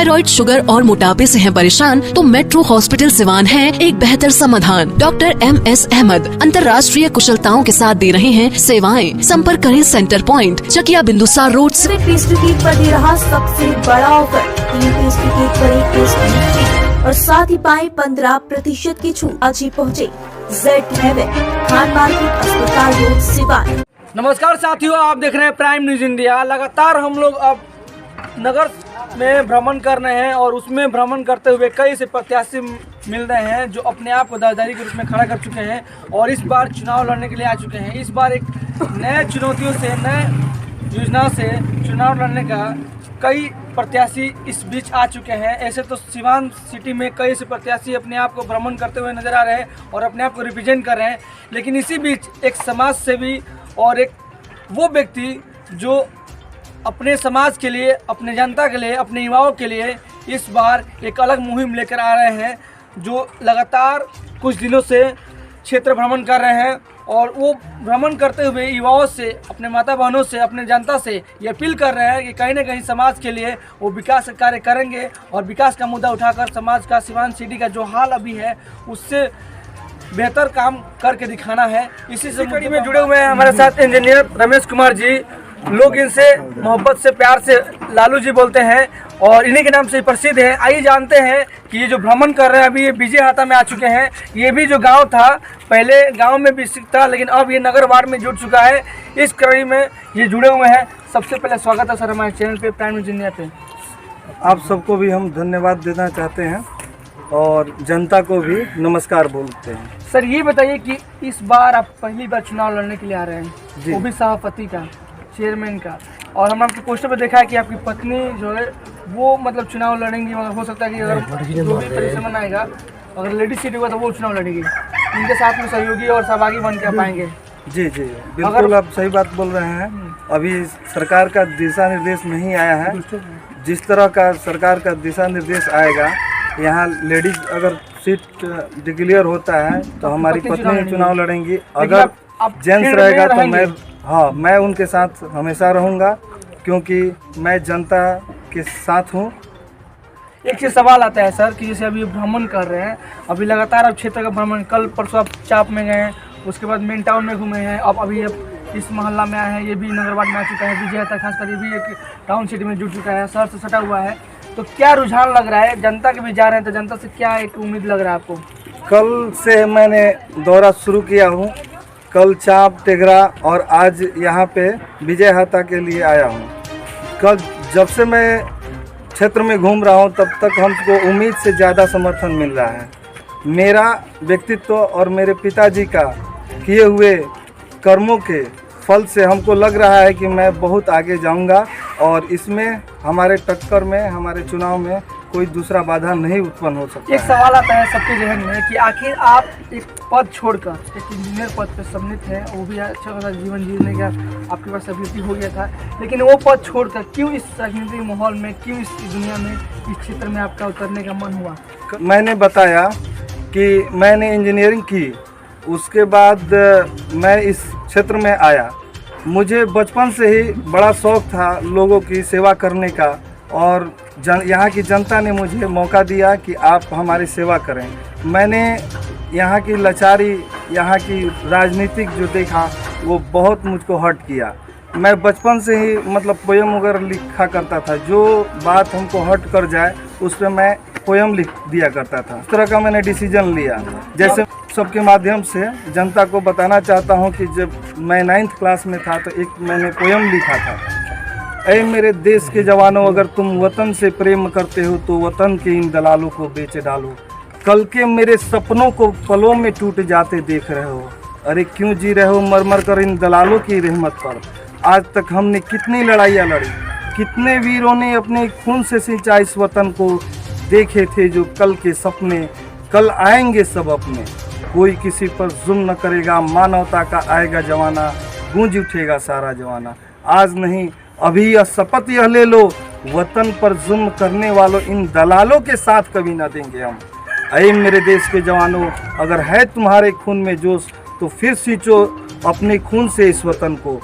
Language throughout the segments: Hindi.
थायराइड, शुगर और मोटापे से हैं परेशान तो मेट्रो हॉस्पिटल सिवान है एक बेहतर समाधान। डॉक्टर MS अहमद अंतर्राष्ट्रीय कुशलताओं के साथ दे रहे हैं सेवाएं। संपर्क करें centre point, Chakiya Bindusar road. Pastry cake पर दे रहा सबसे बड़ा ऑफर, 3 पेस्ट्री केक पर 1 पेस्ट्री फ्री और साथ ही पाए 15% की छूट। आज ही पहुँचे जेड हेवन, खान मार्केट, अस्पताल रोड, सिवान। नमस्कार साथियों, आप देख रहे हैं प्राइम न्यूज इंडिया। लगातार हम लोग अब नगर में भ्रमण कर रहे हैं और उसमें भ्रमण करते हुए कई से प्रत्याशी मिल रहे हैं जो अपने आप को दावेदारी के रूप में खड़ा कर चुके हैं और इस बार चुनाव लड़ने के लिए आ चुके हैं। इस बार एक नए चुनौतियों से, नए योजना से चुनाव लड़ने का कई प्रत्याशी इस बीच आ चुके हैं। ऐसे तो सिवान सिटी में कई से प्रत्याशी अपने आप को भ्रमण करते हुए नजर आ रहे हैं और अपने आप को रिप्रेजेंट कर रहे हैं, लेकिन इसी बीच एक समाज सेवी और एक वो व्यक्ति जो अपने समाज के लिए, अपने जनता के लिए, अपने युवाओं के लिए इस बार एक अलग मुहिम लेकर आ रहे हैं, जो लगातार कुछ दिनों से क्षेत्र भ्रमण कर रहे हैं और वो भ्रमण करते हुए युवाओं से, अपने माता बहनों से, अपने जनता से ये अपील कर रहे हैं कि कहीं ना कहीं समाज के लिए वो विकास का कार्य करेंगे और विकास का मुद्दा उठाकर समाज का, सिवान सिटी का जो हाल अभी है उससे बेहतर काम करके दिखाना है। इसी से कड़ी में जुड़े हुए हैं हमारे साथ इंजीनियर रमेश कुमार जी। लोग इनसे मोहब्बत से, प्यार से लालू जी बोलते हैं और इन्हीं के नाम से प्रसिद्ध है। आइए जानते हैं कि ये जो भ्रमण कर रहे हैं, अभी ये विजयहाता में आ चुके हैं। ये भी जो गांव था, पहले गांव में भी था लेकिन अब ये नगर वार्ड में जुड़ चुका है। इस कड़ी में ये जुड़े हुए हैं। सबसे पहले स्वागत है सर हमारे चैनल पे, प्राइम न्यूज इंडिया पे। आप सबको भी हम धन्यवाद देना चाहते हैं और जनता को भी नमस्कार बोलते हैं। सर ये बताइए कि इस बार आप पहली बार चुनाव लड़ने के लिए आ रहे हैं, वो भी सभापति का, चेयरमैन का, और हमने आपके पोस्टर पर देखा है कि आपकी पत्नी जो है वो मतलब चुनाव लड़ेंगी, मगर हो सकता है कि अगर जो भी परिश्रम आएगा, अगर लेडीज सीट होगा तो वो चुनाव लड़ेगी। इनके साथ में सहयोगी और सहभागी बन के पाएंगे। जी जी बिल्कुल, आप सही बात बोल रहे हैं। अभी सरकार का दिशा निर्देश नहीं आया है। जिस तरह का सरकार का दिशा निर्देश आएगा, यहाँ लेडीज अगर सीट डिक्लेयर होता है तो हमारी पत्नी चुनाव लड़ेंगी। अगर जेंट्स रहेगा तो मैं उनके साथ हमेशा रहूँगा, क्योंकि मैं जनता के साथ हूँ। एक चीज़ सवाल आता है सर कि जैसे अभी भ्रमण कर रहे हैं, अभी लगातार अब क्षेत्र का भ्रमण, कल परसों आप चाप में गए हैं, उसके बाद मेन टाउन में घूमे हैं, अब अभी इस मोहल्ला में आए हैं, ये भी नगर वार्ड में आ चुका है। विजयहाता खासकर ये भी एक टाउन सिटी में जुड़ चुका है, शहर से सटा हुआ है। तो क्या रुझान लग रहा है, जनता के भी जा रहे हैं तो जनता से क्या एक उम्मीद लग रहा है आपको? कल से मैंने दौरा शुरू किया हूँ। कल चाप, टेगरा और आज यहाँ पे विजयहाता के लिए आया हूँ। कल जब से मैं क्षेत्र में घूम रहा हूँ तब तक हमको उम्मीद से ज़्यादा समर्थन मिल रहा है। मेरा व्यक्तित्व और मेरे पिताजी का किए हुए कर्मों के फल से हमको लग रहा है कि मैं बहुत आगे जाऊंगा और इसमें हमारे टक्कर में, हमारे चुनाव में कोई दूसरा बाधा नहीं उत्पन्न हो सकता। एक सवाल आता है सबके जहन में कि आखिर आप एक पद छोड़कर एक इंजीनियर पद पर सम्मिलित हैं, वो भी अच्छा खासा जीवन जीने का आपके पास एबिलिटी हो गया था, लेकिन वो पद छोड़कर क्यों इस राजनीतिक माहौल में, क्यों इस दुनिया में, इस क्षेत्र में आपका उतरने का मन हुआ? मैंने बताया कि मैंने इंजीनियरिंग की, उसके बाद मैं इस क्षेत्र में आया। मुझे बचपन से ही बड़ा शौक़ था लोगों की सेवा करने का और यहाँ की जनता ने मुझे मौका दिया कि आप हमारी सेवा करें। मैंने यहाँ की लाचारी, यहाँ की राजनीतिक जो देखा वो बहुत मुझको हर्ट किया। मैं बचपन से ही मतलब पोयम वगैरह लिखा करता था, जो बात हमको हर्ट कर जाए उस पर मैं पोयम लिख दिया करता था। इस तरह का मैंने डिसीजन लिया। जैसे सबके माध्यम से जनता को बताना चाहता हूँ कि जब मैं 9th क्लास में था तो एक मैंने पोयम लिखा था, ऐ मेरे देश के जवानों, अगर तुम वतन से प्रेम करते हो तो वतन के इन दलालों को बेच डालो। कल के मेरे सपनों को पलों में टूट जाते देख रहे हो, अरे क्यों जी रहे हो मर मर कर इन दलालों की रहमत पर। आज तक हमने कितनी लड़ाइयाँ लड़ी, कितने वीरों ने अपने खून से सिंचा इस वतन को। देखे थे जो कल के सपने, कल आएंगे सब अपने। कोई किसी पर जुल्म न करेगा, मानवता का आएगा जमाना, गूंज उठेगा सारा जमाना। आज नहीं अभी यह शपथ यह ले लो, वतन पर जुल्म करने वालों इन दलालों के साथ कभी ना देंगे हम। ऐ मेरे देश के जवानों, अगर है तुम्हारे खून में जोश तो फिर सींचो अपने खून से इस वतन को।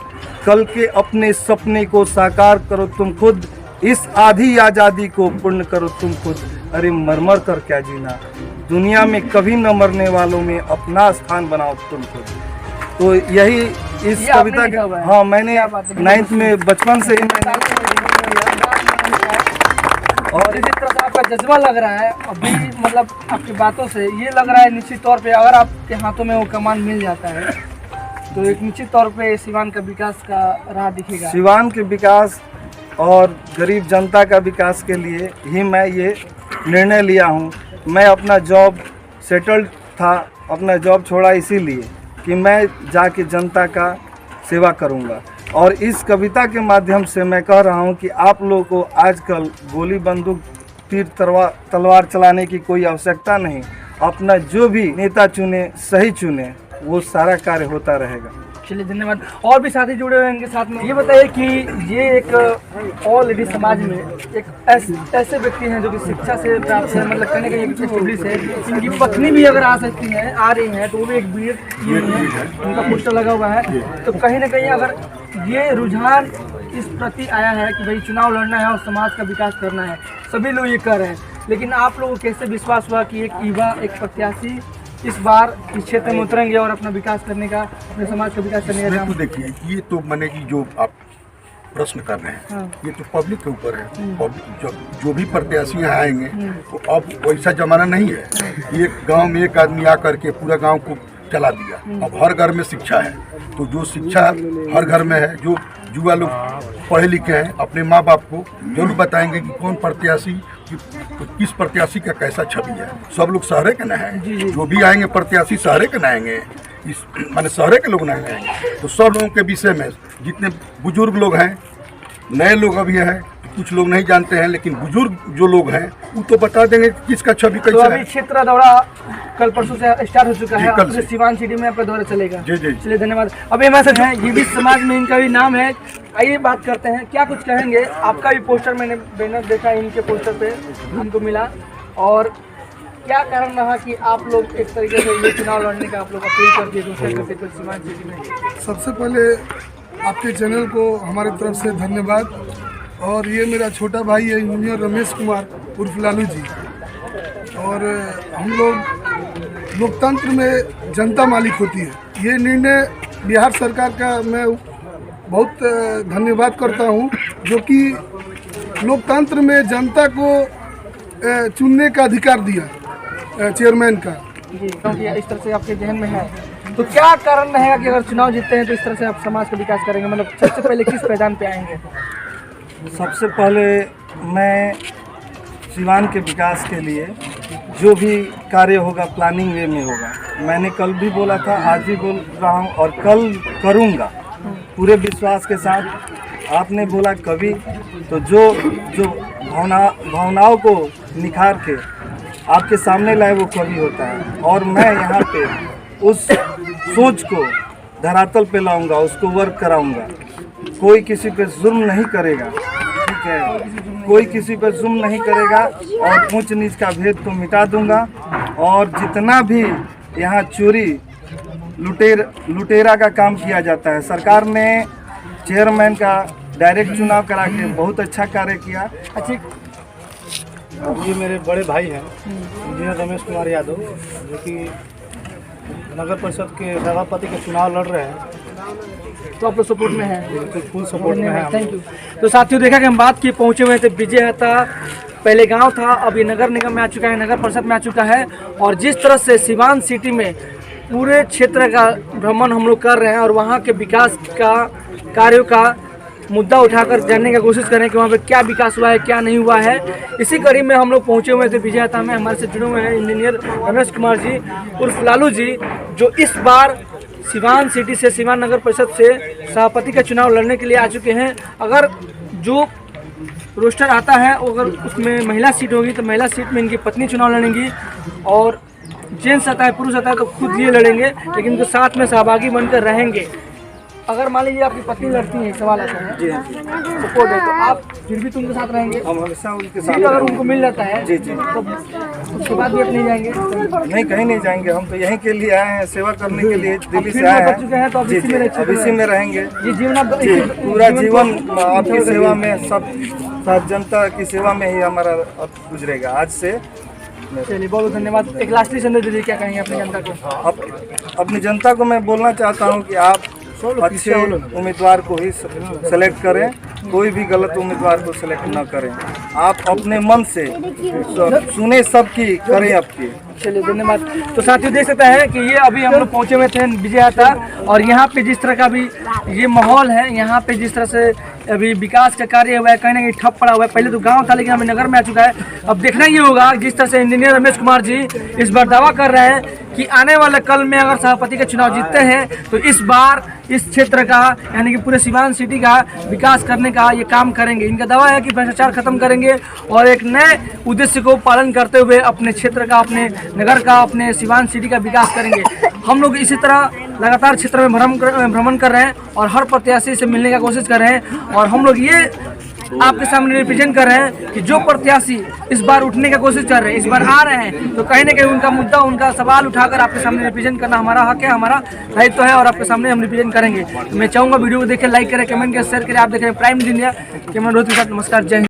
कल के अपने सपने को साकार करो तुम खुद, इस आधी आज़ादी को पूर्ण करो तुम खुद, अरे मरमर कर क्या जीना, दुनिया में कभी न मरने वालों में अपना स्थान बनाओ तुम खुद। तो यही इस कविता के, हाँ मैंने 9th में बचपन से ही मैंने, और इसी तरह से आपका जज्बा लग रहा है अभी, मतलब आपकी बातों से ये लग रहा है निश्चित तौर पे अगर आपके हाथों में वो कमान मिल जाता है तो एक निश्चित तौर पे सिवान का विकास का राह दिखेगा। सिवान के विकास और गरीब जनता का विकास के लिए ही मैं ये निर्णय लिया हूँ। मैं अपना जॉब सेटल्ड था, अपना जॉब छोड़ा इसीलिए कि मैं जाके जनता का सेवा करूँगा। और इस कविता के माध्यम से मैं कह रहा हूँ कि आप लोगों को आजकल गोली बंदूक तीर तलवार चलाने की कोई आवश्यकता नहीं। अपना जो भी नेता चुने, सही चुने, वो सारा कार्य होता रहेगा। चलिए धन्यवाद। और भी साथी जुड़े हुए हैं इनके साथ में। ये बताइए कि ये एक ऑल लेडी समाज में एक ऐसे व्यक्ति हैं जो कि शिक्षा से प्राप्त है, मतलब कहने का ये स्टडीज है। इनकी पत्नी भी अगर आ सकती है, आ रही हैं, तो वो भी एक बीएड की हुई है, उनका पोस्टर लगा हुआ है। तो कहीं ना कहीं अगर ये रुझान इस प्रति आया है कि भाई चुनाव लड़ना है और समाज का विकास करना है, सभी लोग ये कर रहे हैं, लेकिन आप लोगों को कैसे विश्वास हुआ कि एक युवा, एक प्रत्याशी इस बार इस क्षेत्र में उतरेंगे और अपना विकास करने का, अपने समाज का विकास करने का काम? तो देखिए, ये तो मैंने कि जो आप प्रश्न कर रहे हैं, हाँ। ये तो पब्लिक के ऊपर है। पब्लिक जो भी प्रत्याशी यहाँ आएंगे, तो अब वैसा जमाना नहीं है। एक गांव में एक आदमी आकर के पूरा गांव को चला दिया। अब हर घर में शिक्षा है, तो जो शिक्षा हर घर में है, जो युवा लोग पढ़े लिखे हैं, अपने माँ बाप को जरूर बताएंगे कि कौन प्रत्याशी, किस प्रत्याशी का कैसा छवि है। सब लोग शहरे के न हैं, जो भी आएंगे प्रत्याशी शहरे के न आएंगे, इस माने शहरे के लोग न आएंगे। तो सब लोगों के विषय में जितने बुजुर्ग लोग हैं, नए लोग अभी हैं, कुछ लोग नहीं जानते हैं, लेकिन बुजुर्ग जो लोग हैं वो तो बता देंगे कि किसका छवि तो कैसा अभी है। क्षेत्र दौरा कल परसों से स्टार्ट हो चुका है, कल से सिवान सिटी में आपका दौरा चलेगा। जी जी। चलिए धन्यवाद। अभी हमारे साथ हैं, ये भी समाज में इनका भी नाम है। आइए बात करते हैं, क्या कुछ कहेंगे? आपका भी पोस्टर, मैंने बैनर देखा इनके पोस्टर पे हमको मिला, और क्या कारण रहा कि आप लोग एक तरीके से ये चुनाव लड़ने का आप लोग अपील कर दिए दूसरे करते सिवान सिटी में? सबसे पहले आपके चैनल को हमारी तरफ से धन्यवाद। और ये मेरा छोटा भाई है इंजीनियर रमेश कुमार उर्फ लालू जी। और हम लोग लोकतंत्र में जनता मालिक होती है, ये निर्णय बिहार सरकार का मैं बहुत धन्यवाद करता हूँ, जो कि लोकतंत्र में जनता को चुनने का अधिकार दिया चेयरमैन का। जी, क्योंकि इस तरह से आपके जहन में है, तो क्या कारण रहेगा कि अगर चुनाव जीतते हैं तो इस तरह से आप समाज का विकास करेंगे? मतलब सबसे पहले किस पैदान पे आएंगे? सबसे पहले मैं सिवान के विकास के लिए जो भी कार्य होगा प्लानिंग वे में होगा। मैंने कल भी बोला था, आज भी बोल रहा हूँ और कल करूँगा पूरे विश्वास के साथ। आपने बोला कवि, तो जो भावनाओं को निखार के आपके सामने लाए वो कवि होता है। और मैं यहाँ पे उस सोच को धरातल पे लाऊंगा, उसको वर्क कराऊंगा। कोई किसी पे जुल्म नहीं करेगा, ठीक है, कोई किसी पे जुल्म नहीं करेगा, और ऊंच नीच का भेद को मिटा दूंगा। और जितना भी यहाँ चोरी लुटेरा का काम किया जाता है, सरकार ने चेयरमैन का डायरेक्ट चुनाव करा के बहुत अच्छा कार्य किया। अच्छा, ये मेरे बड़े भाई हैं इंजीनियर रमेश कुमार यादव, जो कि नगर परिषद के सभापति के चुनाव लड़ रहे हैं। तो आप लोग सपोर्ट में हैं? बिल्कुल फुल सपोर्ट में है। Thank you. तो साथियों, देखा कि हम बात की, पहुंचे हुए थे विजय था, पहले गांव था, अब ये नगर निगम में आ चुका है, नगर परिषद में आ चुका है। और जिस तरह से सिवान सिटी में पूरे क्षेत्र का भ्रमण हम लोग कर रहे हैं और वहाँ के विकास का कार्यों का मुद्दा उठाकर जानने की कोशिश करें कि वहाँ पे क्या विकास हुआ है, क्या नहीं हुआ है। इसी कड़ी में हम लोग पहुँचे हुए थे विजयता में। हमारे से जुड़े हुए हैं इंजीनियर रमेश कुमार जी उर्फ लालू जी, जो इस बार सिवान सिटी से, सिवान नगर परिषद से सभापति का चुनाव लड़ने के लिए आ चुके हैं। अगर जो रोस्टर आता है अगर उसमें महिला सीट होगी तो महिला सीट में इनकी पत्नी चुनाव लड़ेंगी, और जेंट्स आता है, पुरुष आता है तो खुद ये लड़ेंगे, लेकिन इनको साथ में सहभागी बनकर रहेंगे। अगर मान लीजिए आपकी पत्नी लड़ती है, सवाल आता है, जी सपोर्ट है, तो आप फिर भी तो उनके साथ रहेंगे? हम हमेशा उनके सीट अगर उनको मिल जाता है जी जी, तो उसके बाद भी अपने जाएंगे? नहीं, कहीं नहीं जाएंगे, हम तो यहीं के लिए आए हैं, सेवा करने के लिए दिल्ली से फिर आए बच चुके हैं तो अब जी इसी जी, में रह अब इसी में रहेंगे ये जीवन आप जी, पूरा जीवन आपकी सेवा में, सब जनता की सेवा में ही हमारा अब गुजरेगा आज से। चलिए, बहुत धन्यवाद। एक लास्टली संदेश दीजिए, क्या कहेंगे अपनी जनता को? अपनी जनता को मैं बोलना चाहता हूँ कि आप अच्छे उम्मीदवार को ही सेलेक्ट करें, कोई भी गलत उम्मीदवार को सेलेक्ट न करें। आप अपने मन से सुने सबकी, करें आपकी। चलिए, धन्यवाद। तो साथियों, देख सकते हैं कि ये अभी हम लोग पहुंचे हुए थे विजय था, और यहाँ पे जिस तरह का भी ये माहौल है, यहाँ पे जिस तरह से अभी विकास का कार्य हुआ है, कहीं ना कहीं ठप पड़ा हुआ है। पहले तो गांव था, लेकिन हमें नगर में आ चुका है। अब देखना ये होगा जिस तरह से इंजीनियर रमेश कुमार जी इस बार दावा कर रहे हैं कि आने वाले कल में अगर सभापति का चुनाव जीतते हैं तो इस बार इस क्षेत्र का, यानी कि पूरे सिवान सिटी का विकास करने का ये काम करेंगे। इनका दावा है कि भ्रष्टाचार खत्म करेंगे और एक नए उद्देश्य को पालन करते हुए अपने क्षेत्र का, अपने नगर का, अपने सिवान सिटी का विकास करेंगे। हम लोग इसी तरह लगातार क्षेत्र में भ्रमण कर रहे हैं और हर प्रत्याशी से मिलने का कोशिश कर रहे हैं, और हम लोग ये आपके सामने रिप्रेजेंट कर रहे हैं कि जो प्रत्याशी इस बार उठने की कोशिश कर रहे हैं, इस बार आ रहे हैं, तो कहीं ना कहीं उनका मुद्दा, उनका सवाल उठाकर आपके सामने रिप्रेजेंट करना हमारा हक है, हमारा दायित्व है, और आपके सामने हम रिप्रेजेंट करेंगे। तो मैं चाहूँगा वीडियो को देखें, लाइक करें, कमेंट करें, शेयर करें। आप देख रहे हैं prime news India, camera Rohit के साथ। नमस्कार, जय हिंद।